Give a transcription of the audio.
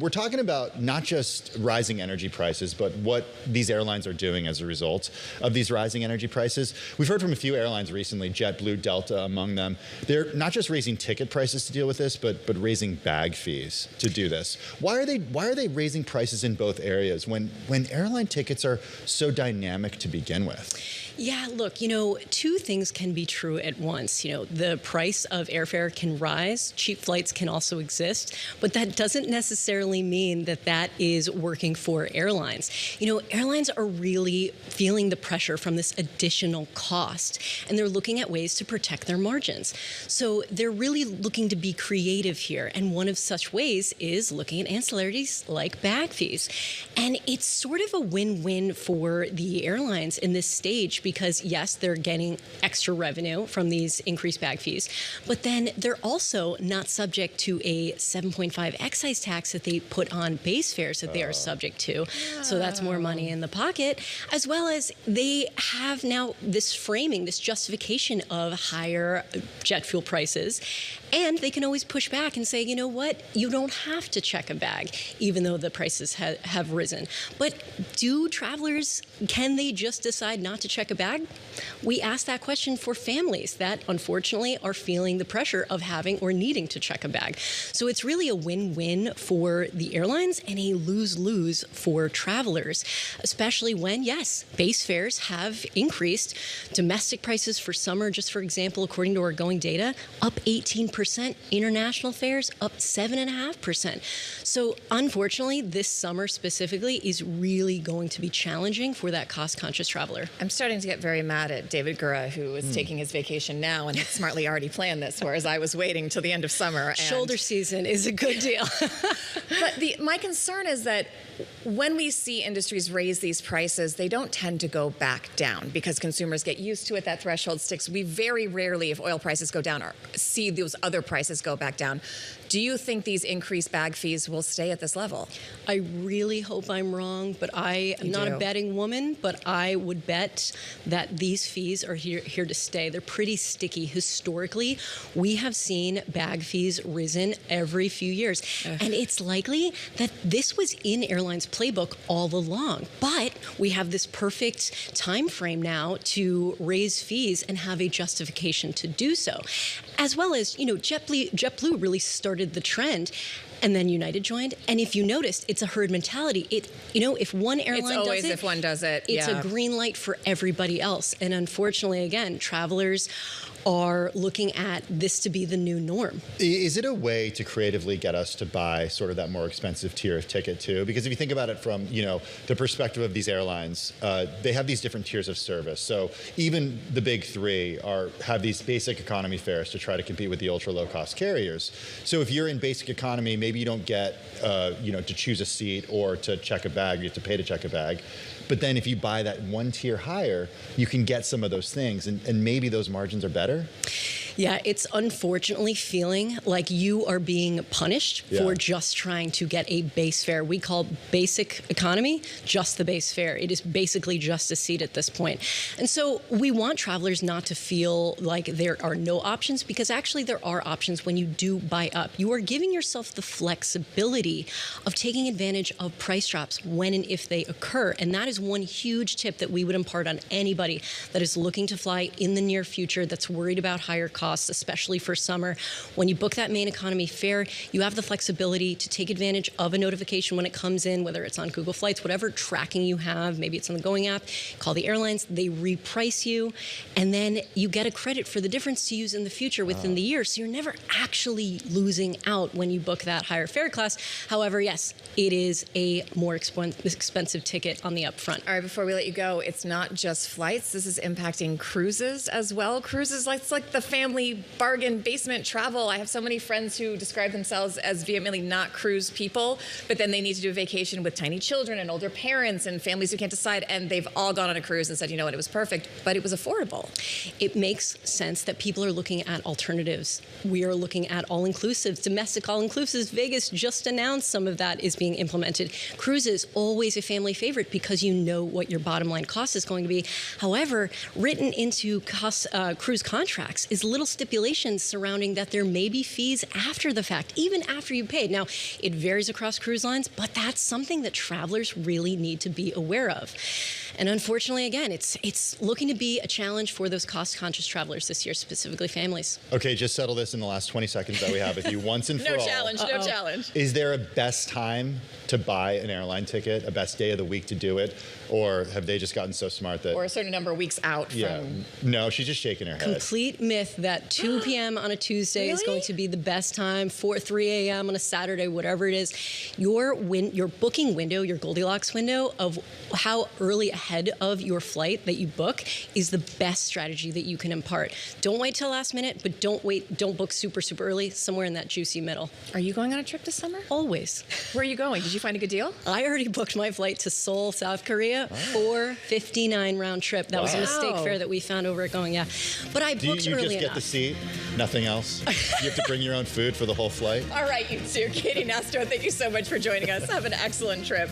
We're talking about not just rising energy prices, but what these airlines are doing as a result of these rising energy prices. We've heard from a few airlines recently, JetBlue, Delta among them. They're not just raising ticket prices to deal with this, but raising bag fees to do this. Why are they raising prices in both areas when airline tickets are so dynamic to begin with? Yeah, look, two things can be true at once. The price of airfare can rise, cheap flights can also exist, but that doesn't necessarily mean that that is working for airlines. Airlines are really feeling the pressure from this additional cost, and they're looking at ways to protect their margins. So they're really looking to be creative here, and one of such ways is looking at ancillaries like bag fees. And it's sort of a win-win for the airlines in this stage because, yes, they're getting extra revenue from these increased bag fees, but then they're also not subject to a 7.5 excise tax that they put on base fares that they are subject to. So that's more money in the pocket, as well as they have now this framing, this justification of higher jet fuel prices. And they can always push back and say, you know what, you don't have to check a bag, even though the prices have risen. But do travelers, can they just decide not to check a bag? We asked that question for families that, unfortunately, are feeling the pressure of having or needing to check a bag. So it's really a win-win for the airlines and a lose-lose for travelers, especially when, yes, base fares have increased. Domestic prices for summer, just for example, according to our going data, up 18%. International fares up 7.5%. So unfortunately, this summer specifically is really going to be challenging for that cost-conscious traveler. I'm starting to get very mad at David Gura, who is taking his vacation now and had smartly already planned this, whereas I was waiting till the end of summer. And shoulder season is a good deal. But my concern is that when we see industries raise these prices, they don't tend to go back down because consumers get used to it. That threshold sticks. We very rarely, if oil prices go down, or see those other prices go back down. Do you think these increased bag fees will stay at this level? I really hope I'm wrong, but I am not a betting woman, but I would bet that these fees are here to stay. They're pretty sticky. Historically, we have seen bag fees risen every few years. And it's likely that this was in airlines' playbook all along. But we have this perfect time frame now to raise fees and have a justification to do so. As well as, JetBlue really started the trend, and then United joined. And if you noticed, it's a herd mentality. If one airline does it, it's always if one does it. It's a green light for everybody else. And unfortunately, again, travelers are looking at this to be the new norm. Is it a way to creatively get us to buy sort of that more expensive tier of ticket too? Because if you think about it from, the perspective of these airlines, they have these different tiers of service. So even the big three have these basic economy fares to try to compete with the ultra low cost carriers. So if you're in basic economy, maybe you don't get, to choose a seat or to check a bag, you have to pay to check a bag. But then if you buy that one tier higher, you can get some of those things, and maybe those margins are better. Yeah, it's unfortunately feeling like you are being punished for just trying to get a base fare. We call basic economy just the base fare. It is basically just a seat at this point. And so we want travelers not to feel like there are no options, because actually there are options when you do buy up. You are giving yourself the flexibility of taking advantage of price drops when and if they occur. And that is one huge tip that we would impart on anybody that is looking to fly in the near future, that's worried about higher costs, especially for summer. When you book that main economy fare, you have the flexibility to take advantage of a notification when it comes in, whether it's on Google Flights, whatever tracking you have, maybe it's on the Going app, call the airlines, they reprice you, and then you get a credit for the difference to use in the future within the year. So you're never actually losing out when you book that higher fare class. However, yes, it is a more expensive ticket on the upfront. All right, before we let you go, it's not just flights. This is impacting cruises as well. Cruises, it's like the family bargain basement travel. I have so many friends who describe themselves as vehemently not cruise people, but then they need to do a vacation with tiny children and older parents and families who can't decide, and they've all gone on a cruise and said, you know what, it was perfect, but it was affordable. It makes sense that people are looking at alternatives. We are looking at all-inclusives, domestic all-inclusives. Vegas just announced some of that is being implemented. Cruises, always a family favorite because you know what your bottom line cost is going to be. However, written into cruise contracts is literally little stipulations surrounding that there may be fees after the fact, even after you paid. Now, it varies across cruise lines, but that's something that travelers really need to be aware of. And unfortunately, again, it's looking to be a challenge for those cost-conscious travelers this year, specifically families. Okay, just settle this in the last 20 seconds that we have with you once and for all. No challenge. Is there a best time to buy an airline ticket, a best day of the week to do it? Or have they just gotten so smart that... Or a certain number of weeks out Yeah. from... No, she's just shaking her head. Complete myth that 2 p.m. on a Tuesday is going to be the best time, 3 a.m. on a Saturday, whatever it is. Your booking window, your Goldilocks window of how early ahead of your flight that you book is the best strategy that you can impart. Don't wait till last minute, but don't book super, super early, somewhere in that juicy middle. Are you going on a trip this summer? Always. Where are you going? Did you find a good deal? I already booked my flight to Seoul, South Korea, $4.59 round trip. That was a mistake fare that we found over at Going, But I booked Do you early just get enough. the seat? Nothing else? You have to bring your own food for the whole flight? All right, you two. Katy Nastro, thank you so much for joining us. Have an excellent trip.